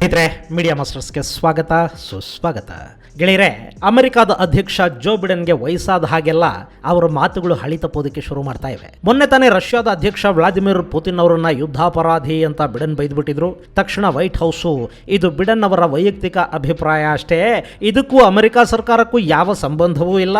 ಸ್ನೇಹಿತರೆ, ಮೀಡಿಯಾ ಮಾಸ್ಟರ್ಸ್ಗೆ ಸ್ವಾಗತ ಸುಸ್ವಾಗತ. ಗೆಳೆಯರೆ, ಅಮೆರಿಕಾದ ಅಧ್ಯಕ್ಷ ಜೋ ಬಿಡೆನ್ಗೆ ವಯಸ್ಸಾದ ಹಾಗೆಲ್ಲ ಅವರ ಮಾತುಗಳು ಹಳಿ ತಪ್ಪೋದಕ್ಕೆ ಶುರು ಮಾಡ್ತಾ ಇವೆ. ಮೊನ್ನೆ ತಾನೇ ರಷ್ಯಾದ ಅಧ್ಯಕ್ಷ ವ್ಲಾದಿಮಿರ್ ಪುತಿನ್ ಅವರನ್ನ ಯುದ್ಧಾಪರಾಧಿ ಅಂತ ಬಿಡೆನ್ ಬೈದ್ಬಿಟ್ಟಿದ್ರು. ತಕ್ಷಣ ವೈಟ್ ಹೌಸು ಇದು ಬಿಡೆನ್ ಅವರ ವೈಯಕ್ತಿಕ ಅಭಿಪ್ರಾಯ ಅಷ್ಟೇ, ಇದಕ್ಕೂ ಅಮೆರಿಕ ಸರ್ಕಾರಕ್ಕೂ ಯಾವ ಸಂಬಂಧವೂ ಇಲ್ಲ,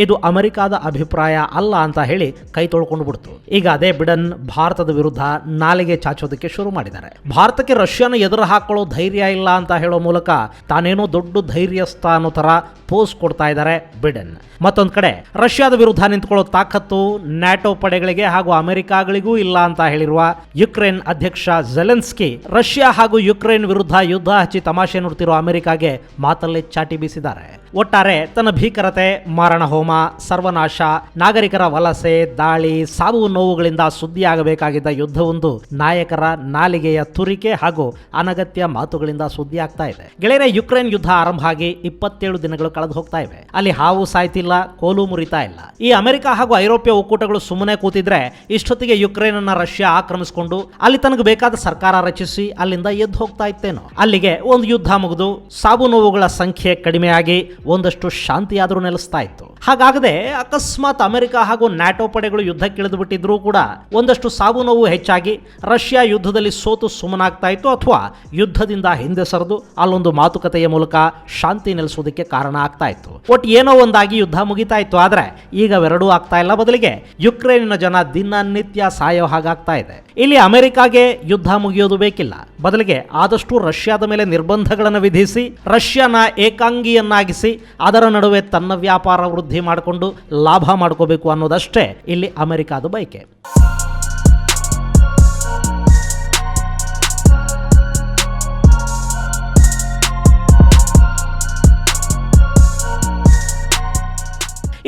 ಇದು ಅಮೆರಿಕಾದ ಅಭಿಪ್ರಾಯ ಅಲ್ಲ ಅಂತ ಹೇಳಿ ಕೈ ತೊಳ್ಕೊಂಡು ಬಿಡ್ತು. ಈಗ ಅದೇ ಬಿಡೆನ್ ಭಾರತದ ವಿರುದ್ಧ ನಾಲಿಗೆ ಚಾಚೋದಕ್ಕೆ ಶುರು ಮಾಡಿದ್ದಾರೆ. ಭಾರತಕ್ಕೆ ರಷ್ಯಾನ ಎದುರು ಹಾಕೊಳ್ಳೋ ಧೈರ್ಯ ಇಲ್ಲ ಅಂತ ಹೇಳೋ ಮೂಲಕ ತಾನೇನೋ ದೊಡ್ಡ ಧೈರ್ಯಸ್ಥ ಅನ್ನೋ ತರ ಪೋಸ್ ಕೊಡ್ತಾ ಇದ್ದಾರೆ ಬಿಡೆನ್. ಮತ್ತೊಂದು ಕಡೆ ರಷ್ಯಾದ ವಿರುದ್ಧ ನಿಂತ್ಕೊಳ್ಳೋ ತಾಕತ್ತು ನ್ಯಾಟೋ ಪಡೆಗಳಿಗೆ ಹಾಗೂ ಅಮೆರಿಕಾಗಳಿಗೂ ಇಲ್ಲ ಅಂತ ಹೇಳಿರುವ ಯುಕ್ರೇನ್ ಅಧ್ಯಕ್ಷ ಝೆಲೆನ್ಸ್ಕಿ ರಷ್ಯಾ ಹಾಗೂ ಯುಕ್ರೇನ್ ವಿರುದ್ಧ ಯುದ್ಧ ಹಚ್ಚಿ ತಮಾಷೆ ನೋಡ್ತಿರೋ ಅಮೆರಿಕಾಗೆ ಮಾತಲ್ಲೇ ಚಾಟಿ ಬೀಸಿದ್ದಾರೆ. ಒಟ್ಟಾರೆ ತನ್ನ ಭೀಕರತೆ, ಮಾರಣ ಹೋಮ, ಸರ್ವನಾಶ, ನಾಗರಿಕರ ವಲಸೆ, ದಾಳಿ, ಸಾವು ನೋವುಗಳಿಂದ ಸುದ್ದಿಯಾಗಬೇಕಾಗಿದ್ದ ಯುದ್ಧವೊಂದು ನಾಯಕರ ನಾಲಿಗೆಯ ತುರಿಕೆ ಹಾಗೂ ಅನಗತ್ಯ ಮಾತುಗಳಿಂದ ಸುದ್ದಿ ಆಗ್ತಾ ಇದೆ. ಗೆಳೆಯರೆ, ಯುಕ್ರೇನ್ ಯುದ್ಧ ಆರಂಭ ಆಗಿ 27 ದಿನಗಳು ಕಳೆದು ಹೋಗ್ತಾ ಇವೆ. ಅಲ್ಲಿ ಹಾವು ಸಾಯ್ತಿಲ್ಲ, ಕೋಲು ಮುರಿತಾ ಇಲ್ಲ. ಈ ಅಮೆರಿಕ ಹಾಗೂ ಐರೋಪ್ಯ ಒಕ್ಕೂಟಗಳು ಸುಮ್ಮನೆ ಕೂತಿದ್ರೆ ಇಷ್ಟೊತ್ತಿಗೆ ಯುಕ್ರೇನ್ ಅನ್ನ ರಷ್ಯಾ ಆಕ್ರಮಿಸಿಕೊಂಡು ಅಲ್ಲಿ ತನಗೆ ಬೇಕಾದ ಸರ್ಕಾರ ರಚಿಸಿ ಅಲ್ಲಿಂದ ಎದ್ದು ಹೋಗ್ತಾ ಇತ್ತೇನೋ. ಅಲ್ಲಿಗೆ ಒಂದು ಯುದ್ಧ ಮುಗಿದು ಸಾವು ನೋವುಗಳ ಸಂಖ್ಯೆ ಕಡಿಮೆಯಾಗಿ ಒಂದಷ್ಟು ಶಾಂತಿಯಾದರೂ ನೆಲೆಸ್ತಾ ಇತ್ತು. ಹಾಗಾಗದೆ ಅಕಸ್ಮಾತ್ ಅಮೆರಿಕ ಹಾಗೂ ನ್ಯಾಟೋ ಪಡೆಗಳು ಯುದ್ಧಕ್ಕಿಳಿದು ಬಿಟ್ಟಿದ್ರೂ ಕೂಡ ಒಂದಷ್ಟು ಸಾವು ನೋವು ಹೆಚ್ಚಾಗಿ ರಷ್ಯಾ ಯುದ್ಧದಲ್ಲಿ ಸೋತು ಸುಮ್ಮನಾಗ್ತಾ ಇತ್ತು, ಅಥವಾ ಯುದ್ಧದಿಂದ ಹಿಂದೆ ಸರಿದು ಅಲ್ಲೊಂದು ಮಾತುಕತೆಯ ಮೂಲಕ ಶಾಂತಿ ನೆಲೆಸೋದಕ್ಕೆ ಕಾರಣ ಆಗ್ತಾ ಇತ್ತು. ಒಟ್ಟು ಏನೋ ಒಂದಾಗಿ ಯುದ್ಧ ಮುಗಿತಾ ಇತ್ತು. ಆದ್ರೆ ಈಗ ಅವೆರಡೂ ಆಗ್ತಾ ಇಲ್ಲ. ಬದಲಿಗೆ ಯುಕ್ರೇನಿನ ಜನ ದಿನನಿತ್ಯ ಸಾಯೋ ಹಾಗಾಗ್ತಾ ಇದೆ. ಇಲ್ಲಿ ಅಮೆರಿಕಾಗೆ ಯುದ್ಧ ಮುಗಿಯೋದು ಬೇಕಿಲ್ಲ, ಬದಲಿಗೆ ಆದಷ್ಟು ರಷ್ಯಾದ ಮೇಲೆ ನಿರ್ಬಂಧಗಳನ್ನು ವಿಧಿಸಿ ರಷ್ಯಾನ ಏಕಾಂಗಿಯನ್ನಾಗಿಸಿ ಅದರ ನಡುವೆ ತನ್ನ ವ್ಯಾಪಾರ ವೃದ್ಧಿ ಮಾಡಿಕೊಂಡು ಲಾಭ ಮಾಡ್ಕೋಬೇಕು ಅನ್ನೋದಷ್ಟೇ ಇಲ್ಲಿ ಅಮೆರಿಕಾದ ಬಯಕೆ.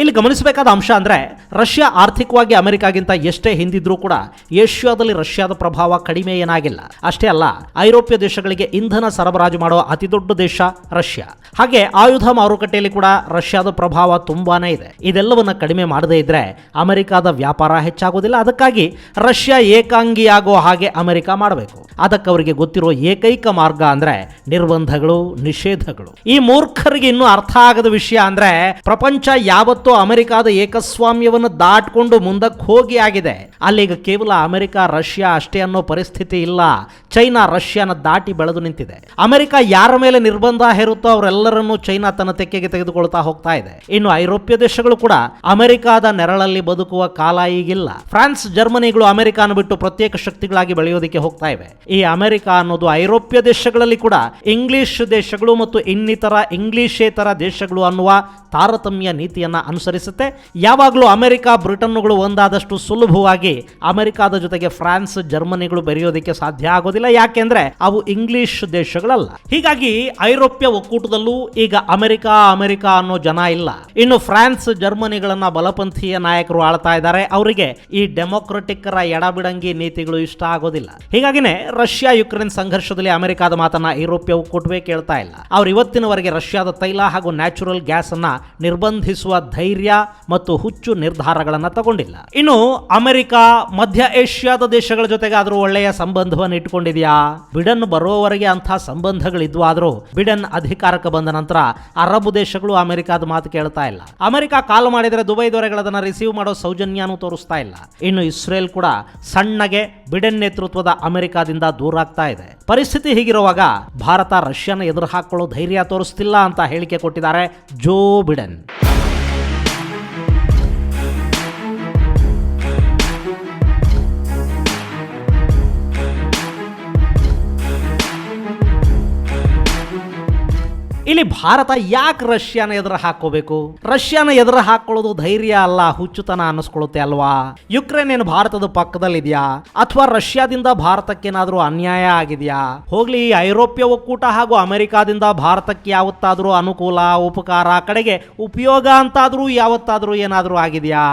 ಇಲ್ಲಿ ಗಮನಿಸಬೇಕಾದ ಅಂಶ ಅಂದರೆ, ರಷ್ಯಾ ಆರ್ಥಿಕವಾಗಿ ಅಮೆರಿಕಾಗಿಂತ ಎಷ್ಟೇ ಹಿಂದಿದ್ರೂ ಕೂಡ ಏಷ್ಯಾದಲ್ಲಿ ರಷ್ಯಾದ ಪ್ರಭಾವ ಕಡಿಮೆ ಏನಾಗಿಲ್ಲ. ಅಷ್ಟೇ ಅಲ್ಲ, ಐರೋಪ್ಯ ದೇಶಗಳಿಗೆ ಇಂಧನ ಸರಬರಾಜು ಮಾಡುವ ಅತಿ ದೊಡ್ಡ ದೇಶ ರಷ್ಯಾ. ಹಾಗೆ ಆಯುಧ ಮಾರುಕಟ್ಟೆಯಲ್ಲಿ ಕೂಡ ರಷ್ಯಾದ ಪ್ರಭಾವ ತುಂಬಾನೇ ಇದೆ. ಇದೆಲ್ಲವನ್ನ ಕಡಿಮೆ ಮಾಡದೇ ಇದ್ರೆ ಅಮೆರಿಕಾದ ವ್ಯಾಪಾರ ಹೆಚ್ಚಾಗೋದಿಲ್ಲ. ಅದಕ್ಕಾಗಿ ರಷ್ಯಾ ಏಕಾಂಗಿಯಾಗೋ ಹಾಗೆ ಅಮೆರಿಕ ಮಾಡಬೇಕು. ಅದಕ್ಕೆ ಅವರಿಗೆ ಗೊತ್ತಿರೋ ಏಕೈಕ ಮಾರ್ಗ ಅಂದ್ರೆ ನಿರ್ಬಂಧಗಳು, ನಿಷೇಧಗಳು. ಈ ಮೂರ್ಖರಿಗೆ ಇನ್ನೂ ಅರ್ಥ ಆಗದ ವಿಷಯ ಅಂದ್ರೆ, ಪ್ರಪಂಚ ಯಾವತ್ತೂ ಅಮೆರಿಕಾದ ಏಕಸ್ವಾಮ್ಯವನ್ನು ದಾಟ್ಕೊಂಡು ಮುಂದಕ್ಕೆ ಹೋಗಿ ಆಗಿದೆ. ಅಲ್ಲಿಗ ಕೇವಲ ಅಮೆರಿಕ ರಷ್ಯಾ ಅಷ್ಟೇ ಅನ್ನೋ ಪರಿಸ್ಥಿತಿ ಇಲ್ಲ. ಚೈನಾ ರಷ್ಯಾನ ದಾಟಿ ಬೆಳೆದು ನಿಂತಿದೆ. ಅಮೆರಿಕ ಯಾರ ಮೇಲೆ ನಿರ್ಬಂಧ ಹೇರುತ್ತೋ ಅವರೆಲ್ಲರನ್ನೂ ಚೈನಾ ತನ್ನ ತೆಕ್ಕೆಗೆ ತೆಗೆದುಕೊಳ್ತಾ ಹೋಗ್ತಾ ಇದೆ. ಇನ್ನು ಐರೋಪ್ಯ ದೇಶಗಳು ಕೂಡ ಅಮೆರಿಕಾದ ನೆರಳಲ್ಲಿ ಬದುಕುವ ಕಾಲ ಈಗಿಲ್ಲ. ಫ್ರಾನ್ಸ್, ಜರ್ಮನಿಗಳು ಅಮೆರಿಕಾನ ಬಿಟ್ಟು ಪ್ರತ್ಯೇಕ ಶಕ್ತಿಗಳಾಗಿ ಬೆಳೆಯೋದಕ್ಕೆ ಹೋಗ್ತಾ ಇವೆ. ಈ ಅಮೆರಿಕ ಅನ್ನೋದು ಐರೋಪ್ಯ ದೇಶಗಳಲ್ಲಿ ಕೂಡ ಇಂಗ್ಲಿಷ್ ದೇಶಗಳು ಮತ್ತು ಇನ್ನಿತರ ಇಂಗ್ಲಿಷೇತರ ದೇಶಗಳು ಅನ್ನುವ ತಾರತಮ್ಯ ನೀತಿಯನ್ನ ಅನುಸರಿಸುತ್ತೆ. ಯಾವಾಗಲೂ ಅಮೆರಿಕ, ಬ್ರಿಟನ್ಗಳು ಒಂದಾದಷ್ಟು ಸುಲಭವಾಗಿ ಅಮೆರಿಕಾದ ಜೊತೆಗೆ ಫ್ರಾನ್ಸ್, ಜರ್ಮನಿಗಳು ಬೆರೆಯೋದಕ್ಕೆ ಸಾಧ್ಯ ಆಗೋದಿಲ್ಲ. ಯಾಕೆಂದ್ರೆ ಅವು ಇಂಗ್ಲಿಷ್ ದೇಶಗಳಲ್ಲ. ಹೀಗಾಗಿ ಐರೋಪ್ಯ ಒಕ್ಕೂಟದಲ್ಲೂ ಈಗ ಅಮೆರಿಕ ಅನ್ನೋ ಜನ ಇಲ್ಲ. ಇನ್ನು ಫ್ರಾನ್ಸ್, ಜರ್ಮನಿಗಳನ್ನ ಬಲಪಂಥೀಯ ನಾಯಕರು ಆಳ್ತಾ ಇದ್ದಾರೆ. ಅವರಿಗೆ ಈ ಡೆಮೊಕ್ರೆಟಿಕ್ಕರ ಎಡಬಿಡಂಗಿ ನೀತಿಗಳು ಇಷ್ಟ ಆಗೋದಿಲ್ಲ. ಹೀಗಾಗಿನೇ ರಷ್ಯಾ ಯುಕ್ರೇನ್ ಸಂಘರ್ಷದಲ್ಲಿ ಅಮೆರಿಕಾದ ಮಾತನ್ನ ಐರೋಪ್ಯ ಒಕ್ಕೂಟವೇ ಕೇಳ್ತಾ ಇಲ್ಲ. ಅವರು ಇವತ್ತಿನವರೆಗೆ ರಷ್ಯಾದ ತೈಲ ಹಾಗೂ ನ್ಯಾಚುರಲ್ ಗ್ಯಾಸ್ ಅನ್ನ ನಿರ್ಬಂಧಿಸುವ ಧೈರ್ಯ ಮತ್ತು ಹುಚ್ಚು ನಿರ್ಧಾರಗಳನ್ನು ತಗೊಂಡಿಲ್ಲ. ಇನ್ನು ಅಮೆರಿಕ ಮಧ್ಯ ಏಷ್ಯಾದ ದೇಶಗಳ ಜೊತೆಗೆ ಆದರೂ ಒಳ್ಳೆಯ ಸಂಬಂಧವನ್ನು ಇಟ್ಟುಕೊಂಡಿದೆಯಾ? ಬಿಡೆನ್ ಬರೋವರೆಗೆ ಅಂಥ ಸಂಬಂಧಗಳಿದ್ವು. ಆದರೂ ಬಿಡೆನ್ ಅಧಿಕಾರಕ್ಕೆ ಬಂದ ನಂತರ ಅರಬ್ ದೇಶಗಳು ಅಮೆರಿಕಾದ ಮಾತು ಕೇಳ್ತಾ ಇಲ್ಲ. ಅಮೆರಿಕ ಕಾಲ್ ಮಾಡಿದರೆ ದುಬೈ ದೊರೆಗಳನ್ನ ರಿಸೀವ್ ಮಾಡೋ ಸೌಜನ್ಯನೂ ತೋರಿಸ್ತಾ ಇಲ್ಲ. ಇನ್ನು ಇಸ್ರೇಲ್ ಕೂಡ ಸಣ್ಣಗೆ ಬಿಡೆನ್ ನೇತೃತ್ವದ ಅಮೆರಿಕಾದಿಂದ ದೂರ ಆಗ್ತಾ ಇದೆ. ಪರಿಸ್ಥಿತಿ ಹೀಗಿರುವಾಗ ಭಾರತ ರಷ್ಯಾನ ಎದುರು ಹಾಕೊಳ್ಳೋ ಧೈರ್ಯ ತೋರಿಸ್ತಿಲ್ಲ ಅಂತ ಹೇಳಿಕೆ ಕೊಟ್ಟಿದ್ದಾರೆ ಜೋ ಬಿಡೆನ್. ಇಲ್ಲಿ ಭಾರತ ಯಾಕೆ ರಷ್ಯಾನ ಎದುರು ಹಾಕೋಬೇಕು? ರಷ್ಯಾನ ಎದುರು ಹಾಕೊಳ್ಳೋದು ಧೈರ್ಯ ಅಲ್ಲ, ಹುಚ್ಚುತನ ಅನ್ನಿಸ್ಕೊಳ್ಳುತ್ತೆ ಅಲ್ವಾ? ಯುಕ್ರೇನ್ ಏನು ಭಾರತದ ಪಕ್ಕದಲ್ಲಿದೆಯಾ? ಅಥವಾ ರಷ್ಯಾದಿಂದ ಭಾರತಕ್ಕೇನಾದ್ರೂ ಅನ್ಯಾಯ ಆಗಿದೆಯಾ? ಹೋಗ್ಲಿ, ಈ ಐರೋಪ್ಯ ಒಕ್ಕೂಟ ಹಾಗೂ ಅಮೆರಿಕಾದಿಂದ ಭಾರತಕ್ಕೆ ಯಾವತ್ತಾದ್ರೂ ಅನುಕೂಲ, ಉಪಕಾರ, ಕಡೆಗೆ ಉಪಯೋಗ ಅಂತಾದ್ರೂ ಯಾವತ್ತಾದ್ರೂ ಏನಾದ್ರೂ ಆಗಿದೆಯಾ?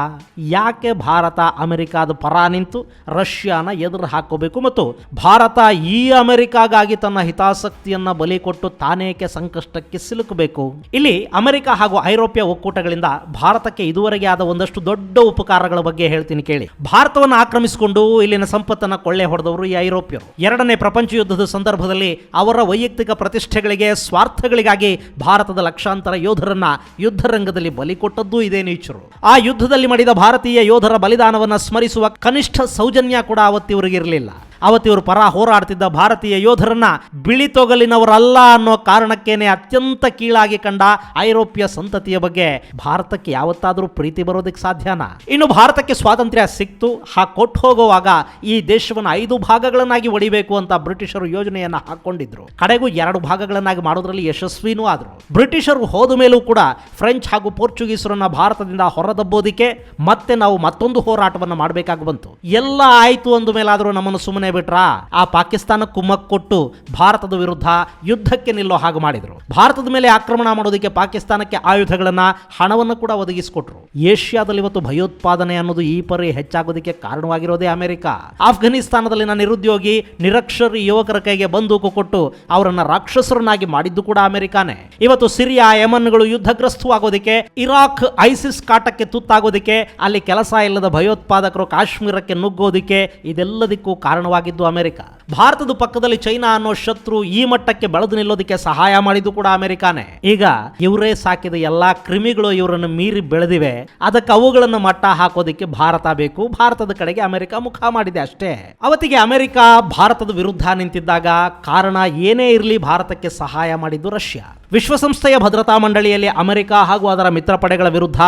ಯಾಕೆ ಭಾರತ ಅಮೆರಿಕಾದ ಪರ ನಿಂತು ರಷ್ಯಾನ ಎದುರು ಹಾಕೋಬೇಕು? ಮತ್ತು ಭಾರತ ಈ ಅಮೆರಿಕಾಗಾಗಿ ತನ್ನ ಹಿತಾಸಕ್ತಿಯನ್ನ ಬಲಿ ಕೊಟ್ಟು ತಾನೇಕೆ ಸಂಕಷ್ಟಕ್ಕೆ ಸಂಕಷ್ಟಕ್ಕೆ ಸಿಲುಕಬೇಕು. ಇಲ್ಲಿ ಅಮೆರಿಕ ಹಾಗೂ ಐರೋಪ್ಯ ಒಕ್ಕೂಟಗಳಿಂದ ಭಾರತಕ್ಕೆ ಇದುವರೆಗೆ ಆದ ಒಂದಷ್ಟು ದೊಡ್ಡ ಉಪಕಾರಗಳ ಬಗ್ಗೆ ಹೇಳ್ತೀನಿ ಕೇಳಿ. ಭಾರತವನ್ನು ಆಕ್ರಮಿಸಿಕೊಂಡು ಇಲ್ಲಿನ ಸಂಪತ್ತನ್ನು ಕೊಳ್ಳೆ ಹೊಡೆದವರು ಈ ಐರೋಪ್ಯರು. ಎರಡನೇ ಪ್ರಪಂಚ ಯುದ್ಧದ ಸಂದರ್ಭದಲ್ಲಿ ಅವರ ವೈಯಕ್ತಿಕ ಪ್ರತಿಷ್ಠೆಗಳಿಗೆ, ಸ್ವಾರ್ಥಗಳಿಗಾಗಿ ಭಾರತದ ಲಕ್ಷಾಂತರ ಯೋಧರನ್ನ ಯುದ್ಧ ರಂಗದಲ್ಲಿ ಬಲಿ ಕೊಟ್ಟದ್ದು ಇದೇ ನೀಚರು. ಆ ಯುದ್ಧದಲ್ಲಿ ಮಾಡಿದ ಭಾರತೀಯ ಯೋಧರ ಬಲಿದಾನವನ್ನು ಸ್ಮರಿಸುವ ಕನಿಷ್ಠ ಸೌಜನ್ಯ ಕೂಡ ಅವತ್ತಿವರಿಗೆ ಇರಲಿಲ್ಲ. ಅವತ್ತಿವರು ಪರ ಹೋರಾಡ್ತಿದ್ದ ಭಾರತೀಯ ಯೋಧರನ್ನ ಬಿಳಿ ತೊಗಲಿನವರಲ್ಲ ಅನ್ನೋ ಕಾರಣಕ್ಕೇನೆ ಅತ್ಯಂತ ಕೀಳಾಗಿ ಕಂಡ ಐರೋಪ್ಯ ಸಂತತಿಯ ಬಗ್ಗೆ ಭಾರತಕ್ಕೆ ಯಾವತ್ತಾದರೂ ಪ್ರೀತಿ ಬರೋದಕ್ಕೆ ಸಾಧ್ಯನಾ? ಇನ್ನು ಭಾರತಕ್ಕೆ ಸ್ವಾತಂತ್ರ್ಯ ಸಿಕ್ತು, ಕೊಟ್ಟು ಹೋಗುವಾಗ ಈ ದೇಶವನ್ನು 5 ಭಾಗಗಳನ್ನಾಗಿ ಒಡಿಬೇಕು ಅಂತ ಬ್ರಿಟಿಷರು ಯೋಜನೆಯನ್ನ ಹಾಕೊಂಡಿದ್ರು. ಕಡೆಗೂ 2 ಭಾಗಗಳನ್ನಾಗಿ ಮಾಡೋದ್ರಲ್ಲಿ ಯಶಸ್ವಿನೂ ಆದ್ರು. ಬ್ರಿಟಿಷರು ಹೋದ ಮೇಲೂ ಕೂಡ ಫ್ರೆಂಚ್ ಹಾಗೂ ಪೋರ್ಚುಗೀಸರನ್ನ ಭಾರತದಿಂದ ಹೊರದಬ್ಬೋದಿಕ್ಕೆ ಮತ್ತೆ ನಾವು ಮತ್ತೊಂದು ಹೋರಾಟವನ್ನು ಮಾಡಬೇಕಾಗಿ ಬಂತು. ಎಲ್ಲ ಆಯ್ತು ಅಂದ ಮೇಲಾದರೂ ನಮ್ಮನ್ನು ಸುಮ್ಮನೆ ಬಿಟ್ರಾ? ಆ ಪಾಕಿಸ್ತಾನ ಕುಮ್ಮಕ್ ಕೊಟ್ಟು ಭಾರತದ ವಿರುದ್ಧ ಯುದ್ಧಕ್ಕೆ ನಿಲ್ಲೋ ಹಾಗೆ ಮಾಡಿದ್ರು. ಭಾರತದ ಮೇಲೆ ಆಕ್ರಮಣ ಮಾಡೋದಕ್ಕೆ ಪಾಕಿಸ್ತಾನಕ್ಕೆ ಆಯುಧಗಳನ್ನ, ಹಣವನ್ನು ಕೂಡ ಒದಗಿಸಿಕೊಟ್ರು. ಏಷ್ಯಾದಲ್ಲಿ ಇವತ್ತು ಭಯೋತ್ಪಾದನೆ ಅನ್ನೋದು ಈ ಪರಿ ಹೆಚ್ಚಾಗೋದಕ್ಕೆ ಕಾರಣವಾಗಿರೋದೇ ಅಮೆರಿಕ. ಆಫ್ಘನಿಸ್ತಾನದಲ್ಲಿನ ನಿರುದ್ಯೋಗಿ, ನಿರಕ್ಷರ ಯುವಕರ ಕೈಗೆ ಬಂದೂಕು ಕೊಟ್ಟು ಅವರನ್ನ ರಾಕ್ಷಸರನ್ನಾಗಿ ಮಾಡಿದ್ದು ಕೂಡ ಅಮೆರಿಕಾನೇ. ಇವತ್ತು ಸಿರಿಯಾ, ಯಮನ್ಗಳು ಯುದ್ಧಗ್ರಸ್ತವಾಗೋದಕ್ಕೆ, ಇರಾಕ್ ಐಸಿಸ್ ಕಾಟಕ್ಕೆ ತುತ್ತಾಗೋದಕ್ಕೆ, ಅಲ್ಲಿ ಕೆಲಸ ಇಲ್ಲದ ಭಯೋತ್ಪಾದಕರು ಕಾಶ್ಮೀರಕ್ಕೆ ನುಗ್ಗೋದಕ್ಕೆ ಇದೆಲ್ಲದಕ್ಕೂ ಕಾರಣವಾಗಿದ್ದು ಅಮೆರಿಕ. ಭಾರತದ ಪಕ್ಕದಲ್ಲಿ ಚೈನಾ ಅನ್ನೋ ಶತ್ರು ಈ ಮಟ್ಟಕ್ಕೆ ಬೆಳೆದು ನಿಲ್ಲೋದಕ್ಕೆ ಸಹಾಯ ಮಾಡಿದ್ದು ಕೂಡ ಅಮೆರಿಕಾನೇ. ಈಗ ಇವರೇ ಸಾಕಿದ ಎಲ್ಲಾ ಕ್ರಿಮಿಗಳು ಇವರನ್ನು ಮೀರಿ ಬೆಳೆದಿವೆ. ಅದಕ್ಕೆ ಅವುಗಳನ್ನು ಮಟ್ಟ ಹಾಕೋದಕ್ಕೆ ಭಾರತ ಬೇಕು. ಭಾರತದ ಕಡೆಗೆ ಅಮೆರಿಕ ಮುಖ ಮಾಡಿದೆ ಅಷ್ಟೇ. ಅವತ್ತಿಗೆ ಅಮೆರಿಕ ಭಾರತದ ವಿರುದ್ಧ ನಿಂತಿದ್ದಾಗ ಕಾರಣ ಏನೇ ಇರಲಿ ಭಾರತಕ್ಕೆ ಸಹಾಯ ಮಾಡಿದ್ದು ರಷ್ಯಾ. ವಿಶ್ವಸಂಸ್ಥೆಯ ಭದ್ರತಾ ಮಂಡಳಿಯಲ್ಲಿ ಅಮೆರಿಕ ಹಾಗೂ ಅದರ ಮಿತ್ರ ಪಡೆಗಳ ವಿರುದ್ಧ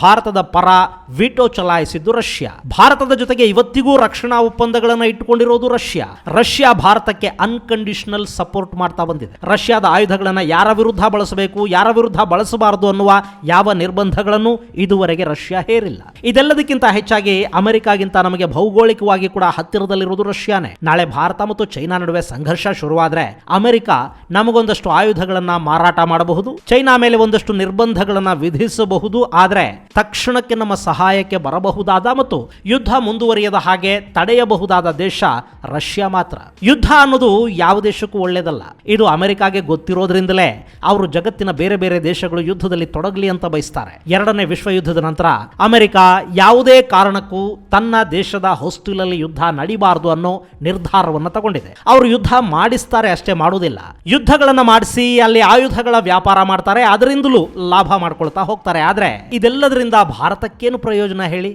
ಭಾರತದ ಪರ ವಿಟೋ ಚಲಾಯಿಸಿದ್ದು ರಷ್ಯಾ. ಭಾರತದ ಜೊತೆಗೆ ಇವತ್ತಿಗೂ ರಕ್ಷಣಾ ಒಪ್ಪಂದಗಳನ್ನು ಇಟ್ಟುಕೊಂಡಿರೋದು ರಷ್ಯಾ. ರಷ್ಯಾ ಭಾರತಕ್ಕೆ ಅನ್ಕಂಡೀಷನಲ್ ಸಪೋರ್ಟ್ ಮಾಡ್ತಾ ಬಂದಿದೆ. ರಷ್ಯಾದ ಆಯುಧಗಳನ್ನು ಯಾರ ವಿರುದ್ಧ ಬಳಸಬೇಕು, ಯಾರ ವಿರುದ್ಧ ಬಳಸಬಾರದು ಅನ್ನುವ ಯಾವ ನಿರ್ಬಂಧಗಳನ್ನು ಇದುವರೆಗೆ ರಷ್ಯಾ ಹೇರಿಲ್ಲ. ಇದೆಲ್ಲದಕ್ಕಿಂತ ಹೆಚ್ಚಾಗಿ ಅಮೆರಿಕಾಗಿಂತ ನಮಗೆ ಭೌಗೋಳಿಕವಾಗಿ ಕೂಡ ಹತ್ತಿರದಲ್ಲಿರುವುದು ರಷ್ಯಾನೇ. ನಾಳೆ ಭಾರತ ಮತ್ತು ಚೈನಾ ನಡುವೆ ಸಂಘರ್ಷ ಶುರುವಾದ್ರೆ ಅಮೆರಿಕ ನಮಗೊಂದಷ್ಟು ಆಯುಧಗಳನ್ನ ಮಾರಾಟ ಮಾಡಬಹುದು, ಚೈನಾ ಮೇಲೆ ಒಂದಷ್ಟು ನಿರ್ಬಂಧಗಳನ್ನ ವಿಧಿಸಬಹುದು. ಆದರೆ ತಕ್ಷಣಕ್ಕೆ ನಮ್ಮ ಸಹಾಯಕ್ಕೆ ಬರಬಹುದಾದ ಮತ್ತು ಯುದ್ಧ ಮುಂದುವರಿಯದ ಹಾಗೆ ತಡೆಯಬಹುದಾದ ದೇಶ ರಷ್ಯಾ ಮಾತ್ರ. ಯುದ್ಧ ಅನ್ನೋದು ಯಾವ ದೇಶಕ್ಕೂ ಒಳ್ಳೆಯದಲ್ಲ. ಇದು ಅಮೆರಿಕಾಗೆ ಗೊತ್ತಿರೋದ್ರಿಂದಲೇ ಅವರು ಜಗತ್ತಿನ ಬೇರೆ ಬೇರೆ ದೇಶಗಳು ಯುದ್ಧದಲ್ಲಿ ತೊಡಗಲಿ ಅಂತ ಬಯಸ್ತಾರೆ. 2ನೇ ವಿಶ್ವ ಯುದ್ಧದ ನಂತರ ಅಮೆರಿಕ ಯಾವುದೇ ಕಾರಣಕ್ಕೂ ತನ್ನ ದೇಶದ ಹೊಸ್ತಿಲಲ್ಲಿ ಯುದ್ಧ ನಡಿಬಾರದು ಅನ್ನೋ ನಿರ್ಧಾರವನ್ನು ತಗೊಂಡಿದೆ. ಅವರು ಯುದ್ಧ ಮಾಡಿಸ್ತಾರೆ ಅಷ್ಟೇ, ಮಾಡುವುದಿಲ್ಲ. ಯುದ್ಧಗಳನ್ನು ಮಾಡಿಸಿ ಅಲ್ಲಿ ಆಯುಧಗಳ ವ್ಯಾಪಾರ ಮಾಡ್ತಾರೆ, ಅದರಿಂದಲೂ ಲಾಭ ಮಾಡ್ಕೊಳ್ತಾ ಹೋಗ್ತಾರೆ. ಆದ್ರೆ ಇದೆಲ್ಲದರಿಂದ ಭಾರತಕ್ಕೇನು ಪ್ರಯೋಜನ ಹೇಳಿ?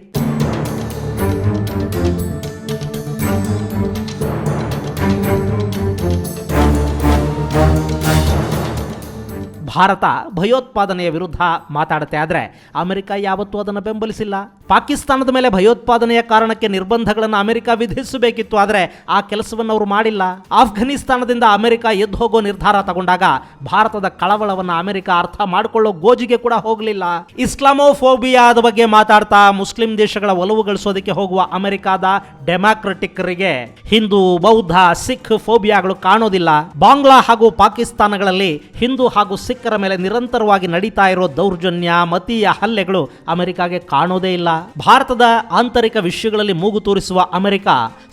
ಭಾರತ ಭಯೋತ್ಪಾದನೆಯ ವಿರುದ್ಧ ಮಾತಾಡುತ್ತೆ, ಆದರೆ ಅಮೆರಿಕ ಯಾವತ್ತೂ ಅದನ್ನು ಬೆಂಬಲಿಸಿಲ್ಲ. ಪಾಕಿಸ್ತಾನದ ಮೇಲೆ ಭಯೋತ್ಪಾದನೆಯ ಕಾರಣಕ್ಕೆ ನಿರ್ಬಂಧಗಳನ್ನು ಅಮೆರಿಕ ವಿಧಿಸಬೇಕಿತ್ತು, ಆದರೆ ಆ ಕೆಲಸವನ್ನು ಅವರು ಮಾಡಿಲ್ಲ. ಆಫ್ಘನಿಸ್ತಾನದಿಂದ ಅಮೆರಿಕ ಎದ್ದು ಹೋಗೋ ನಿರ್ಧಾರ ತಗೊಂಡಾಗ ಭಾರತದ ಕಳವಳವನ್ನು ಅಮೆರಿಕ ಅರ್ಥ ಮಾಡಿಕೊಳ್ಳೋ ಗೋಜಿಗೆ ಕೂಡ ಹೋಗಲಿಲ್ಲ. ಇಸ್ಲಾಮೋಫೋಬಿಯಾದ ಬಗ್ಗೆ ಮಾತಾಡ್ತಾ ಮುಸ್ಲಿಂ ದೇಶಗಳ ಒಲವು ಗಳಿಸೋದಕ್ಕೆ ಹೋಗುವ ಅಮೆರಿಕಾದ ಡೆಮಾಕ್ರೆಟಿಕರಿಗೆ ಹಿಂದೂ, ಬೌದ್ಧ, ಸಿಖ್ ಫೋಬಿಯಾಗಳು ಕಾಣೋದಿಲ್ಲ. ಬಾಂಗ್ಲಾ ಹಾಗೂ ಪಾಕಿಸ್ತಾನಗಳಲ್ಲಿ ಹಿಂದೂ ಹಾಗೂ ಸಿಖ್ಕರ ಮೇಲೆ ನಿರಂತರವಾಗಿ ನಡೀತಾ ಇರೋ ದೌರ್ಜನ್ಯ, ಮತೀಯ ಹಲ್ಲೆಗಳು ಅಮೆರಿಕಾಗೆ ಕಾಣೋದೇ ಇಲ್ಲ. ಭಾರತದ ಆಂತರಿಕ ವಿಷಯಗಳಲ್ಲಿ ಮೂಗು ತೂರಿಸುವ ಅಮೆರಿಕ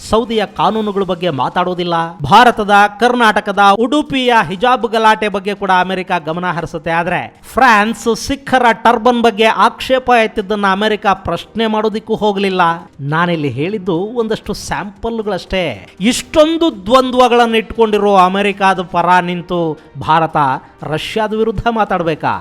ಸೌದಿಯ ಕಾನೂನುಗಳ ಬಗ್ಗೆ ಮಾತಾಡೋದಿಲ್ಲ. ಭಾರತದ, ಕರ್ನಾಟಕದ, ಉಡುಪಿಯ ಹಿಜಾಬ್ ಗಲಾಟೆ ಬಗ್ಗೆ ಕೂಡ ಅಮೆರಿಕ ಗಮನ ಹರಿಸುತ್ತೆ. ಆದ್ರೆ ಫ್ರಾನ್ಸ್ ಸಿಖ್ಖರ ಟರ್ಬನ್ ಬಗ್ಗೆ ಆಕ್ಷೇಪ ಎತ್ತಿದ್ದನ್ನ ಅಮೆರಿಕ ಪ್ರಶ್ನೆ ಮಾಡೋದಿಕ್ಕೂ ಹೋಗಲಿಲ್ಲ. ನಾನಿಲ್ಲಿ ಹೇಳಿದ್ದು ಒಂದಷ್ಟು ಸ್ಯಾಂಪಲ್ಗಳಷ್ಟೇ. ಇಷ್ಟೊಂದು ದ್ವಂದ್ವಗಳನ್ನು ಇಟ್ಕೊಂಡಿರೋ ಅಮೆರಿಕಾದ ಪರ ನಿಂತು ಭಾರತ ರಷ್ಯಾದ ವಿರುದ್ಧ ಮಾತಾಡಬೇಕಾ?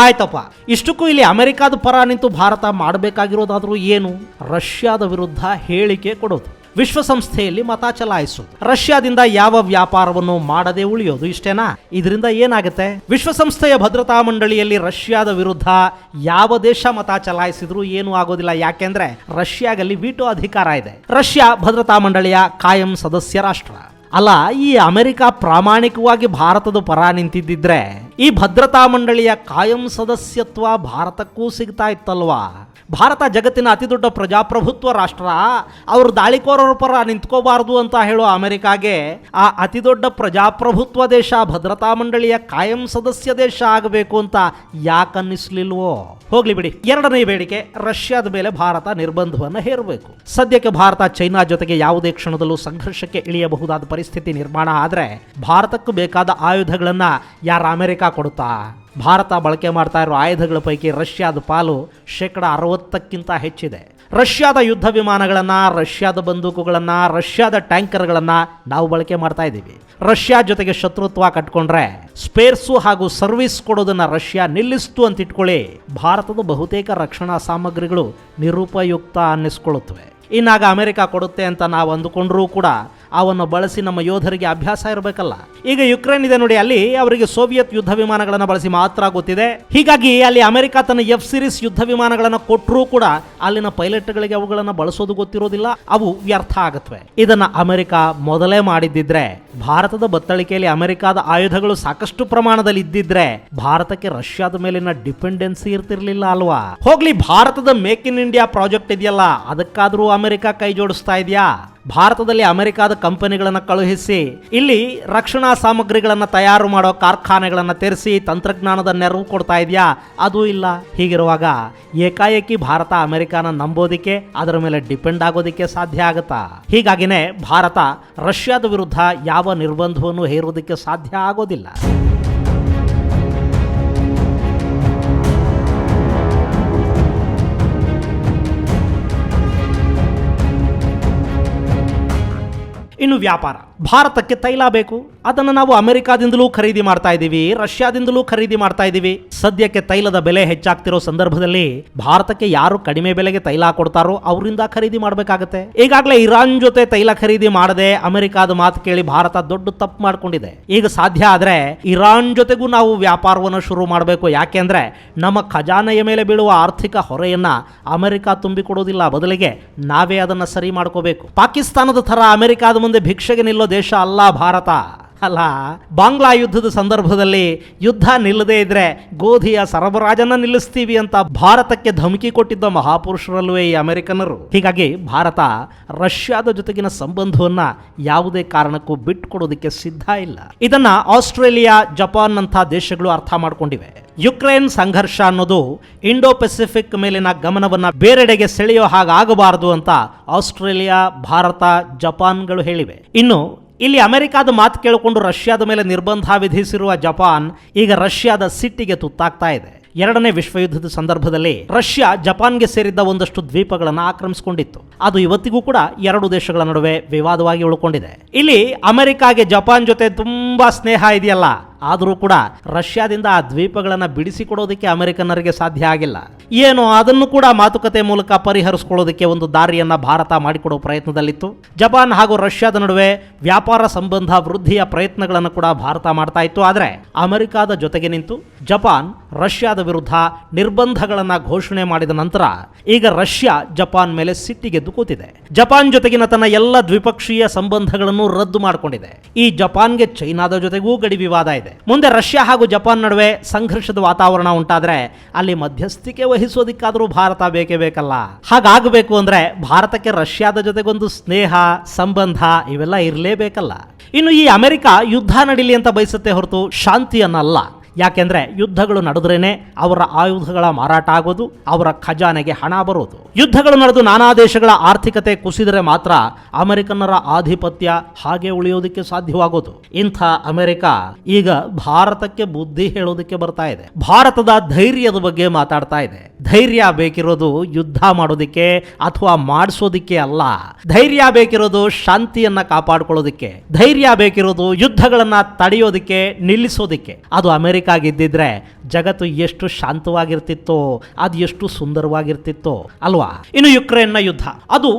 ಆಯ್ತಪ್ಪ, ಇಷ್ಟಕ್ಕೂ ಇಲ್ಲಿ ಅಮೆರಿಕಾದ ಪರ ನಿಂತು ಭಾರತ ಮಾಡಬೇಕಾಗಿರೋದಾದ್ರೂ ಏನು? ರಷ್ಯಾದ ವಿರುದ್ಧ ಹೇಳಿಕೆ ಕೊಡೋದು, ವಿಶ್ವಸಂಸ್ಥೆಯಲ್ಲಿ ಮತ ಚಲಾಯಿಸೋದು, ರಷ್ಯಾದಿಂದ ಯಾವ ವ್ಯಾಪಾರವನ್ನು ಮಾಡದೆ ಉಳಿಯೋದು, ಇಷ್ಟೇನಾ? ಇದರಿಂದ ಏನಾಗುತ್ತೆ? ವಿಶ್ವಸಂಸ್ಥೆಯ ಭದ್ರತಾ ಮಂಡಳಿಯಲ್ಲಿ ರಷ್ಯಾದ ವಿರುದ್ಧ ಯಾವ ದೇಶ ಮತ ಚಲಾಯಿಸಿದ್ರೂ ಏನೂ ಆಗೋದಿಲ್ಲ. ಯಾಕೆಂದ್ರೆ ರಷ್ಯಾಗಲ್ಲಿ ವೀಟೋ ಅಧಿಕಾರ ಇದೆ. ರಷ್ಯಾ ಭದ್ರತಾ ಮಂಡಳಿಯ ಕಾಯಂ ಸದಸ್ಯ ರಾಷ್ಟ್ರ ಅಲ್ಲ. ಈ ಅಮೆರಿಕ ಪ್ರಾಮಾಣಿಕವಾಗಿ ಭಾರತದ ಪರ ನಿಂತಿದ್ದಿದ್ರೆ ಈ ಭದ್ರತಾ ಮಂಡಳಿಯ ಕಾಯಂ ಸದಸ್ಯತ್ವ ಭಾರತಕ್ಕೂ ಸಿಗ್ತಾ ಇತ್ತಲ್ವಾ? ಭಾರತ ಜಗತ್ತಿನ ಅತಿ ದೊಡ್ಡ ಪ್ರಜಾಪ್ರಭುತ್ವ ರಾಷ್ಟ್ರ. ಅವರು ದಾಳಿಕೋರರ ಪರ ನಿಂತ್ಕೋಬಾರದು ಅಂತ ಹೇಳೋ ಅಮೆರಿಕಾಗೆ ಆ ಅತಿ ದೊಡ್ಡ ಪ್ರಜಾಪ್ರಭುತ್ವ ದೇಶ ಭದ್ರತಾ ಮಂಡಳಿಯ ಕಾಯಂ ಸದಸ್ಯ ದೇಶ ಆಗಬೇಕು ಅಂತ ಯಾಕನ್ನಿಸ್ಲಿಲ್ವೋ? ಹೋಗ್ಲಿ ಬಿಡಿ. 2ನೇ ಬೇಡಿಕೆ, ರಷ್ಯಾದ ಮೇಲೆ ಭಾರತ ನಿರ್ಬಂಧವನ್ನು ಹೇರಬೇಕು. ಸದ್ಯಕ್ಕೆ ಭಾರತ ಚೈನಾ ಜೊತೆಗೆ ಯಾವುದೇ ಕ್ಷಣದಲ್ಲೂ ಸಂಘರ್ಷಕ್ಕೆ ಇಳಿಯಬಹುದಾದ ಪರಿಸ್ಥಿತಿ ನಿರ್ಮಾಣ ಆದರೆ ಭಾರತಕ್ಕೂ ಬೇಕಾದ ಆಯುಧಗಳನ್ನ ಯಾರ ಅಮೆರಿಕ ಕೊಡುತ್ತಾ? ಭಾರತ ಬಳಕೆ ಮಾಡ್ತಾ ಇರೋ ಆಯುಧಗಳ ಪೈಕಿ ರಷ್ಯಾದ ಪಾಲು 60% ಹೆಚ್ಚಿದೆ. ರಷ್ಯಾದ ಯುದ್ಧ ವಿಮಾನಗಳನ್ನು, ರಷ್ಯಾದ ಬಂದೂಕುಗಳನ್ನು, ರಷ್ಯಾದ ಟ್ಯಾಂಕರ್ಗಳನ್ನು ನಾವು ಬಳಕೆ ಮಾಡ್ತಾ ಇದ್ದೀವಿ. ರಷ್ಯಾ ಜೊತೆಗೆ ಶತ್ರುತ್ವ ಕಟ್ಕೊಂಡ್ರೆ ಸ್ಪೇರ್ಸು ಹಾಗೂ ಸರ್ವಿಸ್ ಕೊಡೋದನ್ನು ರಷ್ಯಾ ನಿಲ್ಲಿಸ್ತು ಅಂತ ಇಟ್ಕೊಳ್ಳಿ, ಭಾರತದ ಬಹುತೇಕ ರಕ್ಷಣಾ ಸಾಮಗ್ರಿಗಳು ನಿರುಪಯುಕ್ತ ಅನ್ನಿಸ್ಕೊಳ್ಳುತ್ತವೆ. ಇನ್ನಾಗ ಅಮೆರಿಕ ಕೊಡುತ್ತೆ ಅಂತ ನಾವು ಅಂದುಕೊಂಡ್ರೂ ಕೂಡ ಅವನ್ನು ಬಳಸಿ ನಮ್ಮ ಯೋಧರಿಗೆ ಅಭ್ಯಾಸ ಇರಬೇಕಲ್ಲ. ಈಗ ಯುಕ್ರೇನ್ ಇದೆ ನೋಡಿ, ಅಲ್ಲಿ ಅವರಿಗೆ ಸೋವಿಯತ್ ಯುದ್ಧ ವಿಮಾನಗಳನ್ನು ಬಳಸಿ ಮಾತ್ರ ಗೊತ್ತಿದೆ. ಹೀಗಾಗಿ ಅಲ್ಲಿ ಅಮೆರಿಕ ತನ್ನ F ಸೀರೀಸ್ ಯುದ್ಧ ವಿಮಾನಗಳನ್ನು ಕೊಟ್ಟರೂ ಕೂಡ ಅಲ್ಲಿನ ಪೈಲಟ್ಗಳಿಗೆ ಅವುಗಳನ್ನು ಬಳಸೋದು ಗೊತ್ತಿರೋದಿಲ್ಲ, ಅವು ವ್ಯರ್ಥ ಆಗುತ್ತವೆ. ಇದನ್ನ ಅಮೆರಿಕ ಮೊದಲೇ ಮಾಡಿದ್ದಿದ್ರೆ, ಭಾರತದ ಬತ್ತಳಿಕೆಯಲ್ಲಿ ಅಮೆರಿಕದ ಆಯುಧಗಳು ಸಾಕಷ್ಟು ಪ್ರಮಾಣದಲ್ಲಿ ಇದ್ದಿದ್ರೆ ಭಾರತಕ್ಕೆ ರಷ್ಯಾದ ಮೇಲಿನ ಡಿಪೆಂಡೆನ್ಸಿ ಇರ್ತಿರ್ಲಿಲ್ಲ ಅಲ್ವಾ? ಹೋಗ್ಲಿ, ಭಾರತದ ಮೇಕ್ ಇನ್ ಇಂಡಿಯಾ ಪ್ರಾಜೆಕ್ಟ್ ಇದೆಯಲ್ಲ, ಅದಕ್ಕಾದ್ರೂ ಅಮೆರಿಕ ಕೈ ಜೋಡಿಸ್ತಾ ಇದೆಯಾ? ಭಾರತದಲ್ಲಿ ಅಮೆರಿಕದ ಕಂಪನಿಗಳನ್ನು ಕಳುಹಿಸಿ ಇಲ್ಲಿ ರಕ್ಷಣಾ ಸಾಮಗ್ರಿಗಳನ್ನು ತಯಾರು ಮಾಡೋ ಕಾರ್ಖಾನೆಗಳನ್ನು ತೆರೆಸಿ ತಂತ್ರಜ್ಞಾನದ ನೆರವು ಕೊಡ್ತಾ ಇದೆಯಾ? ಅದೂ ಇಲ್ಲ. ಹೀಗಿರುವಾಗ ಏಕಾಏಕಿ ಭಾರತ ಅಮೆರಿಕನ ನಂಬೋದಿಕ್ಕೆ, ಅದರ ಮೇಲೆ ಡಿಪೆಂಡ್ ಆಗೋದಿಕ್ಕೆ ಸಾಧ್ಯ ಆಗುತ್ತಾ? ಹೀಗಾಗಿನೇ ಭಾರತ ರಷ್ಯಾದ ವಿರುದ್ಧ ಯಾವ ನಿರ್ಬಂಧವನ್ನು ಹೇರೋದಕ್ಕೆ ಸಾಧ್ಯ ಆಗೋದಿಲ್ಲ. ಇನ್ನು ವ್ಯಾಪಾರ, ಭಾರತಕ್ಕೆ ತೈಲ ಬೇಕು, ಅದನ್ನು ನಾವು ಅಮೆರಿಕಾದಿಂದಲೂ ಖರೀದಿ ಮಾಡ್ತಾ ಇದ್ದೀವಿ, ರಷ್ಯಾದಿಂದಲೂ ಖರೀದಿ ಮಾಡ್ತಾ ಇದ್ದೀವಿ. ಸದ್ಯಕ್ಕೆ ತೈಲದ ಬೆಲೆ ಹೆಚ್ಚಾಗ್ತಿರೋ ಸಂದರ್ಭದಲ್ಲಿ ಭಾರತಕ್ಕೆ ಯಾರು ಕಡಿಮೆ ಬೆಲೆಗೆ ತೈಲ ಕೊಡ್ತಾರೋ ಅವರಿಂದ ಖರೀದಿ ಮಾಡಬೇಕಾಗತ್ತೆ. ಈಗಾಗಲೇ ಇರಾನ್ ಜೊತೆ ತೈಲ ಖರೀದಿ ಮಾಡದೆ ಅಮೆರಿಕಾದ ಮಾತು ಕೇಳಿ ಭಾರತ ದೊಡ್ಡ ತಪ್ಪು ಮಾಡ್ಕೊಂಡಿದೆ. ಈಗ ಸಾಧ್ಯ ಆದ್ರೆ ಇರಾನ್ ಜೊತೆಗೂ ನಾವು ವ್ಯಾಪಾರವನ್ನು ಶುರು ಮಾಡಬೇಕು. ಯಾಕೆಂದ್ರೆ ನಮ್ಮ ಖಜಾನೆಯ ಮೇಲೆ ಬೀಳುವ ಆರ್ಥಿಕ ಹೊರೆಯನ್ನ ಅಮೆರಿಕ ತುಂಬಿಕೊಡೋದಿಲ್ಲ, ಬದಲಿಗೆ ನಾವೇ ಅದನ್ನ ಸರಿ ಮಾಡ್ಕೋಬೇಕು. ಪಾಕಿಸ್ತಾನದ ಥರ ಅಮೆರಿಕಾದ ಮುಂದೆ ಭಿಕ್ಷೆಗೆ ನಿಲ್ಲೋ ದೇಶ ಅಲ್ಲ ಭಾರತ. ಅಲ್ಲ, ಬಾಂಗ್ಲಾ ಯುದ್ಧದ ಸಂದರ್ಭದಲ್ಲಿ ಯುದ್ಧ ನಿಲ್ಲದೇ ಇದ್ರೆ ಗೋಧಿಯ ಸರಬರಾಜನ್ನ ನಿಲ್ಲಿಸ್ತೀವಿ ಅಂತ ಭಾರತಕ್ಕೆ ಧಮಕಿ ಕೊಟ್ಟಿದ್ದ ಮಹಾಪುರುಷರಲ್ವೇ ಈ ಅಮೆರಿಕನರು. ಹೀಗಾಗಿ ಭಾರತ ರಷ್ಯಾದ ಜೊತೆಗಿನ ಸಂಬಂಧವನ್ನ ಯಾವುದೇ ಕಾರಣಕ್ಕೂ ಬಿಟ್ಟುಕೊಡೋದಕ್ಕೆ ಸಿದ್ಧ ಇಲ್ಲ. ಇದನ್ನ ಆಸ್ಟ್ರೇಲಿಯಾ, ಜಪಾನ್ ಅಂತ ದೇಶಗಳು ಅರ್ಥ ಮಾಡ್ಕೊಂಡಿವೆ. ಯುಕ್ರೇನ್ ಸಂಘರ್ಷ ಅನ್ನೋದು ಇಂಡೋ ಪೆಸಿಫಿಕ್ ಮೇಲಿನ ಗಮನವನ್ನ ಬೇರೆಡೆಗೆ ಸೆಳೆಯೋ ಹಾಗಾಗಬಾರದು ಅಂತ ಆಸ್ಟ್ರೇಲಿಯಾ, ಭಾರತ, ಜಪಾನ್ಗಳು ಹೇಳಿವೆ. ಇನ್ನು ಇಲ್ಲಿ ಅಮೆರಿಕಾದ ಮಾತು ಕೇಳಿಕೊಂಡು ರಷ್ಯಾದ ಮೇಲೆ ನಿರ್ಬಂಧ ವಿಧಿಸಿರುವ ಜಪಾನ್ ಈಗ ರಷ್ಯಾದ ಸಿಟ್ಟಿಗೆ ತುತ್ತಾಗ್ತಾ ಇದೆ. ಎರಡನೇ ವಿಶ್ವಯುದ್ಧದ ಸಂದರ್ಭದಲ್ಲಿ ರಷ್ಯಾ ಜಪಾನ್ಗೆ ಸೇರಿದ್ದ ಒಂದಷ್ಟು ದ್ವೀಪಗಳನ್ನು ಆಕ್ರಮಿಸಿಕೊಂಡಿತ್ತು. ಅದು ಇವತ್ತಿಗೂ ಕೂಡ ಎರಡು ದೇಶಗಳ ನಡುವೆ ವಿವಾದವಾಗಿ ಉಳ್ಕೊಂಡಿದೆ. ಇಲ್ಲಿ ಅಮೆರಿಕಾಗೆ ಜಪಾನ್ ಜೊತೆ ತುಂಬಾ ಸ್ನೇಹ ಇದೆಯಲ್ಲ, ಆದರೂ ಕೂಡ ರಷ್ಯಾದಿಂದ ಆ ದ್ವೀಪಗಳನ್ನು ಬಿಡಿಸಿಕೊಡೋದಕ್ಕೆ ಅಮೆರಿಕನ್ನರಿಗೆ ಸಾಧ್ಯ ಆಗಿಲ್ಲ. ಏನೋ ಅದನ್ನು ಕೂಡ ಮಾತುಕತೆ ಮೂಲಕ ಪರಿಹರಿಸಿಕೊಳ್ಳೋದಕ್ಕೆ ಒಂದು ದಾರಿಯನ್ನ ಭಾರತ ಮಾಡಿಕೊಡೋ ಪ್ರಯತ್ನದಲ್ಲಿತ್ತು. ಜಪಾನ್ ಹಾಗೂ ರಷ್ಯಾದ ನಡುವೆ ವ್ಯಾಪಾರ ಸಂಬಂಧ ವೃದ್ಧಿಯ ಪ್ರಯತ್ನಗಳನ್ನು ಕೂಡ ಭಾರತ ಮಾಡ್ತಾ ಇತ್ತು. ಆದರೆ ಅಮೆರಿಕಾದ ಜೊತೆಗೆ ನಿಂತು ಜಪಾನ್ ರಷ್ಯಾದ ವಿರುದ್ಧ ನಿರ್ಬಂಧಗಳನ್ನು ಘೋಷಣೆ ಮಾಡಿದ ನಂತರ ಈಗ ರಷ್ಯಾ ಜಪಾನ್ ಮೇಲೆ ಸಿಟ್ಟಿಗೆದ್ದು ಕೂತಿದೆ. ಜಪಾನ್ ಜೊತೆಗಿನ ತನ್ನ ಎಲ್ಲ ದ್ವಿಪಕ್ಷೀಯ ಸಂಬಂಧಗಳನ್ನು ರದ್ದು ಮಾಡಿಕೊಂಡಿದೆ. ಈ ಜಪಾನ್ಗೆ ಚೈನಾದ ಜೊತೆಗೂ ಗಡಿ ವಿವಾದ ಇದೆ. ಮುಂದೆ ರಷ್ಯಾ ಹಾಗೂ ಜಪಾನ್ ನಡುವೆ ಸಂಘರ್ಷದ ವಾತಾವರಣ ಉಂಟಾದ್ರೆ ಅಲ್ಲಿ ಮಧ್ಯಸ್ಥಿಕೆ ವಹಿಸೋದಿಕ್ಕಾದರೂ ಭಾರತ ಬೇಕೇ ಬೇಕಲ್ಲ. ಹಾಗಾಗಬೇಕು ಅಂದ್ರೆ ಭಾರತಕ್ಕೆ ರಷ್ಯಾದ ಜೊತೆಗೊಂದು ಸ್ನೇಹ, ಸಂಬಂಧ ಇವೆಲ್ಲ ಇರಲೇಬೇಕಲ್ಲ. ಇನ್ನು ಈ ಅಮೆರಿಕ ಯುದ್ಧ ನಡೀಲಿ ಅಂತ ಬಯಸುತ್ತೆ ಹೊರತು ಶಾಂತಿಯನ್ನಲ್ಲ. ಯಾಕೆಂದ್ರೆ ಯುದ್ಧಗಳು ನಡೆದ್ರೇನೆ ಅವರ ಆಯುಧಗಳ ಮಾರಾಟ ಆಗೋದು, ಅವರ ಖಜಾನೆಗೆ ಹಣ ಬರೋದು. ಯುದ್ಧಗಳು ನಡೆದು ನಾನಾ ದೇಶಗಳ ಆರ್ಥಿಕತೆ ಕುಸಿದರೆ ಮಾತ್ರ ಅಮೆರಿಕನ್ನರ ಆಧಿಪತ್ಯ ಹಾಗೆ ಉಳಿಯೋದಕ್ಕೆ ಸಾಧ್ಯವಾಗೋದು. ಇಂಥ ಅಮೆರಿಕ ಈಗ ಭಾರತಕ್ಕೆ ಬುದ್ಧಿ ಹೇಳೋದಕ್ಕೆ ಬರ್ತಾ ಇದೆ. ಭಾರತದ ಧೈರ್ಯದ ಬಗ್ಗೆ ಮಾತಾಡ್ತಾ ಇದೆ. ಧೈರ್ಯ ಬೇಕಿರೋದು ಯುದ್ಧ ಮಾಡೋದಿಕ್ಕೆ ಅಥವಾ ಮಾಡಿಸೋದಿಕ್ಕೆ ಅಲ್ಲ. ಧೈರ್ಯ ಬೇಕಿರೋದು ಶಾಂತಿಯನ್ನ ಕಾಪಾಡ್ಕೊಳ್ಳೋದಿಕ್ಕೆ. ಧೈರ್ಯ ಬೇಕಿರೋದು ಯುದ್ಧಗಳನ್ನ ತಡೆಯೋದಿಕ್ಕೆ, ನಿಲ್ಲಿಸೋದಿಕ್ಕೆ. ಅದು ಅಮೆರಿಕ ಆಗಿದ್ದಿದ್ರೆ ಜಗತ್ತು ಎಷ್ಟು ಶಾಂತವಾಗಿರ್ತಿತ್ತೋ, ಅದು ಎಷ್ಟು ಸುಂದರವಾಗಿರ್ತಿತ್ತೋ ಅಲ್ವಾ? ಇನ್ನು ಯುಕ್ರೇನ್ನ ಯುದ್ಧ, ಅದು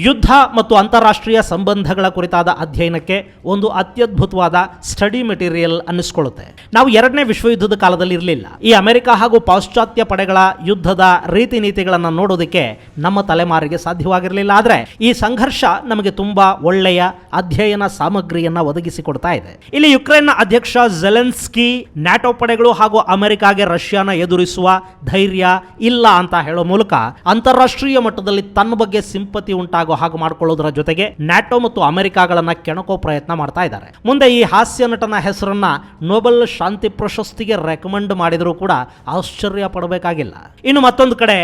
ಯುದ್ಧ ಮತ್ತು ಅಂತಾರಾಷ್ಟ್ರೀಯ ಸಂಬಂಧಗಳ ಕುರಿತಾದ ಅಧ್ಯಯನಕ್ಕೆ ಒಂದು ಅತ್ಯದ್ಭುತವಾದ ಸ್ಟಡಿ ಮೆಟೀರಿಯಲ್ ಅನ್ನಿಸ್ಕೊಳ್ಳುತ್ತೆ. ನಾವು ಎರಡನೇ ವಿಶ್ವಯುದ್ಧದ ಕಾಲದಲ್ಲಿ ಇರಲಿಲ್ಲ. ಈ ಅಮೆರಿಕ ಹಾಗೂ ಪಾಶ್ಚಾತ್ಯ ಪಡೆಗಳ ಯುದ್ಧದ ರೀತಿ ನೀತಿಗಳನ್ನು ನೋಡೋದಕ್ಕೆ ನಮ್ಮ ತಲೆಮಾರಿಗೆ ಸಾಧ್ಯವಾಗಿರಲಿಲ್ಲ. ಆದರೆ ಈ ಸಂಘರ್ಷ ನಮಗೆ ತುಂಬಾ ಒಳ್ಳೆಯ ಅಧ್ಯಯನ ಸಾಮಗ್ರಿಯನ್ನ ಒದಗಿಸಿಕೊಡ್ತಾ ಇದೆ. ಇಲ್ಲಿ ಯುಕ್ರೇನ್ನ ಅಧ್ಯಕ್ಷ ಝೆಲೆನ್ಸ್ಕಿ ನ್ಯಾಟೋ ಪಡೆಗಳು ಹಾಗೂ ಅಮೆರಿಕಾಗೆ ರಷ್ಯಾನ ಎದುರಿಸುವ ಧೈರ್ಯ ಇಲ್ಲ ಅಂತ ಹೇಳೋ ಮೂಲಕ ಅಂತಾರಾಷ್ಟ್ರೀಯ ಮಟ್ಟದಲ್ಲಿ ತನ್ನ ಬಗ್ಗೆ ಸಿಂಪತಿ ಉಂಟಾಗೋ ಹಾಗೆ ಮಾಡಿಕೊಳ್ಳೋದರ ಜೊತೆಗೆ ನ್ಯಾಟೋ ಮತ್ತು ಅಮೆರಿಕಾಗಳನ್ನ ಕೆಣಕೋ ಪ್ರಯತ್ನ ಮಾಡ್ತಾ ಇದ್ದಾರೆ. ಮುಂದೆ ಈ ಹಾಸ್ಯ ನಟನ ಹೆಸರನ್ನ ನೊಬೆಲ್ ಶಾಂತಿ ಪ್ರಶಸ್ತಿಗೆ ರೆಕಮೆಂಡ್ ಮಾಡಿದರೂ ಕೂಡ ಆಶ್ಚರ್ಯ ಪಡಬೇಕಾಗಿಲ್ಲ. ಇನ್ನು ಮತ್ತೊಂದು ಕಡೆ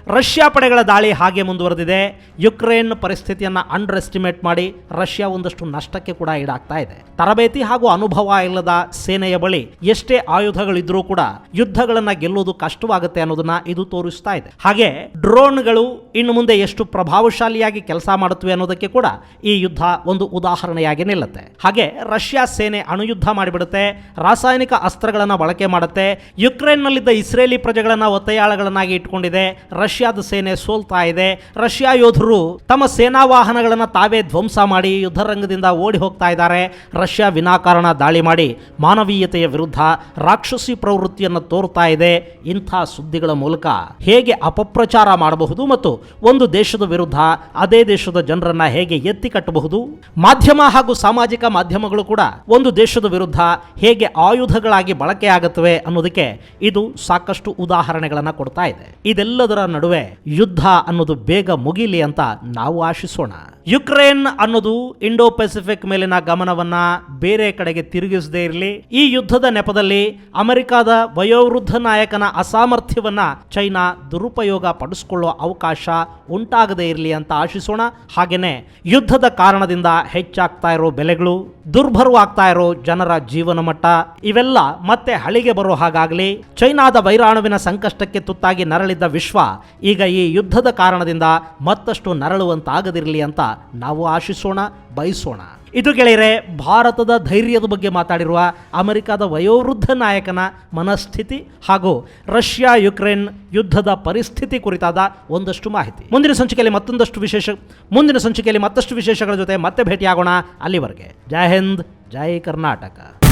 ರಷ್ಯಾ ಪಡೆಗಳ ದಾಳಿ ಹಾಗೆ ಮುಂದುವರೆದಿದೆ. ಯುಕ್ರೇನ್ ಪರಿಸ್ಥಿತಿಯನ್ನು ಅಂಡರ್ ಎಸ್ಟಿಮೇಟ್ ಮಾಡಿ ರಷ್ಯಾ ಒಂದಷ್ಟು ನಷ್ಟಕ್ಕೆ ಕೂಡ ಈಡಾಗ್ತಾ ಇದೆ. ತರಬೇತಿ ಹಾಗೂ ಅನುಭವ ಇಲ್ಲದ ಸೇನೆಯ ಬಳಿ ಎಷ್ಟೇ ಆಯುಧಗಳಿದ್ರೂ ಕೂಡ ಯುದ್ಧಗಳನ್ನ ಗೆಲ್ಲುವುದು ಕಷ್ಟವಾಗುತ್ತೆ ಅನ್ನೋದನ್ನ ಇದು ತೋರಿಸ್ತಾ ಇದೆ. ಹಾಗೆ ಡ್ರೋನ್ಗಳು ಇನ್ನು ಮುಂದೆ ಎಷ್ಟು ಪ್ರಭಾವಶಾಲಿಯಾಗಿ ಕೆಲಸ ಮಾಡುತ್ತವೆ ಅನ್ನೋದಕ್ಕೆ ಕೂಡ ಈ ಯುದ್ಧ ಒಂದು ಉದಾಹರಣೆಯಾಗಿ ನಿಲ್ಲುತ್ತೆ. ಹಾಗೆ ರಷ್ಯಾ ಸೇನೆ ಅಣುಯುದ್ಧ ಮಾಡಿಬಿಡುತ್ತೆ, ರಾಸಾಯನಿಕ ಅಸ್ತ್ರಗಳನ್ನು ಬಳಕೆ ಮಾಡುತ್ತೆ, ಯುಕ್ರೇನ್ನಲ್ಲಿದ್ದ ಇಸ್ರೇಲಿ ಪ್ರಜೆಗಳನ್ನು ಒತ್ತೆಯಾಳಗಳನ್ನಾಗಿ ಇಟ್ಕೊಂಡಿದೆ. ರಷ್ಯಾದ ಸೇನೆ ಸೋಲ್ತಾ ಇದೆ. ರಷ್ಯಾ ಯೋಧರು ತಮ್ಮ ಸೇನಾ ವಾಹನಗಳನ್ನು ತಾವೇ ಧ್ವಂಸ ಮಾಡಿ ಯುದ್ಧ ರಂಗದಿಂದ ಓಡಿ ಹೋಗ್ತಾ ಇದ್ದಾರೆ. ರಷ್ಯಾ ವಿನಾಕಾರಣ ದಾಳಿ ಮಾಡಿ ಮಾನವೀಯತೆಯ ವಿರುದ್ಧ ರಾಕ್ಷಸಿ ಪ್ರವೃತ್ತಿಯನ್ನು ತೋರ್ತಾ ಇದೆ. ಇಂಥ ಸುದ್ದಿಗಳ ಮೂಲಕ ಹೇಗೆ ಅಪಪ್ರಚಾರ ಮಾಡಬಹುದು ಮತ್ತು ಒಂದು ದೇಶದ ವಿರುದ್ಧ ಅದೇ ದೇಶದ ಜನರನ್ನ ಹೇಗೆ ಎತ್ತಿ ಕಟ್ಟಬಹುದು, ಮಾಧ್ಯಮ ಹಾಗೂ ಸಾಮಾಜಿಕ ಮಾಧ್ಯಮಗಳು ಕೂಡ ಒಂದು ದೇಶದ ವಿರುದ್ಧ ಹೇಗೆ ಆಯುಧಗಳಾಗಿ ಬಳಕೆ ಆಗುತ್ತವೆ ಅನ್ನೋದಕ್ಕೆ ಇದು ಸಾಕಷ್ಟು ಉದಾಹರಣೆಗಳನ್ನು ಕೊಡ್ತಾ ಇದೆ. ಇದೆಲ್ಲದರ ನಡುವೆ ಯುದ್ಧ ಅನ್ನೋದು ಬೇಗ ಮುಗಿಲಿ ಅಂತ ನಾವು ಆಶಿಸೋಣ. ಯುಕ್ರೇನ್ ಅನ್ನೋದು ಇಂಡೋ ಪೆಸಿಫಿಕ್ ಮೇಲಿನ ಗಮನವನ್ನ ಬೇರೆ ಕಡೆಗೆ ತಿರುಗಿಸದೇ ಇರಲಿ. ಈ ಯುದ್ಧದ ನೆಪದಲ್ಲಿ ಅಮೆರಿಕದ ವಯೋವೃದ್ಧ ನಾಯಕನ ಅಸಾಮರ್ಥ್ಯವನ್ನ ಚೈನಾ ದುರುಪಯೋಗ ಪಡಿಸಿಕೊಳ್ಳುವ ಅವಕಾಶ ಉಂಟಾಗದೇ ಇರಲಿ ಅಂತ ಆಶಿಸೋಣ. ಹಾಗೇನೆ ಯುದ್ಧದ ಕಾರಣದಿಂದ ಹೆಚ್ಚಾಗ್ತಾ ಇರೋ ಬೆಲೆಗಳು, ದುರ್ಭರವಾಗ್ತಾ ಇರೋ ಜನರ ಜೀವನ ಮಟ್ಟ ಇವೆಲ್ಲ ಮತ್ತೆ ಹಳಿಗೆ ಬರೋ ಹಾಗಾಗಲಿ. ಚೈನಾದ ವೈರಾಣುವಿನ ಸಂಕಷ್ಟಕ್ಕೆ ತುತ್ತಾಗಿ ನರಳಿದ್ದ ವಿಶ್ವ ಈಗ ಈ ಯುದ್ಧದ ಕಾರಣದಿಂದ ಮತ್ತಷ್ಟು ನರಳುವಂತಾಗದಿರಲಿ ಅಂತ ನಾವು ಆಶಿಸೋಣ, ಬಯಸೋಣ. ಇದು ಗೆಳೆಯರೆ, ಭಾರತದ ಧೈರ್ಯದ ಬಗ್ಗೆ ಮಾತಾಡಿರುವ ಅಮೆರಿಕದ ವಯೋವೃದ್ಧ ನಾಯಕನ ಮನಸ್ಥಿತಿ ಹಾಗೂ ರಷ್ಯಾ ಯುಕ್ರೇನ್ ಯುದ್ಧದ ಪರಿಸ್ಥಿತಿ ಕುರಿತಾದ ಒಂದಷ್ಟು ಮಾಹಿತಿ. ಮುಂದಿನ ಸಂಚಿಕೆಯಲ್ಲಿ ಮತ್ತಷ್ಟು ವಿಶೇಷಗಳ ಜೊತೆ ಮತ್ತೆ ಭೇಟಿಯಾಗೋಣ. ಅಲ್ಲಿವರೆಗೆ ಜೈ ಹಿಂದ್, ಜೈ ಕರ್ನಾಟಕ.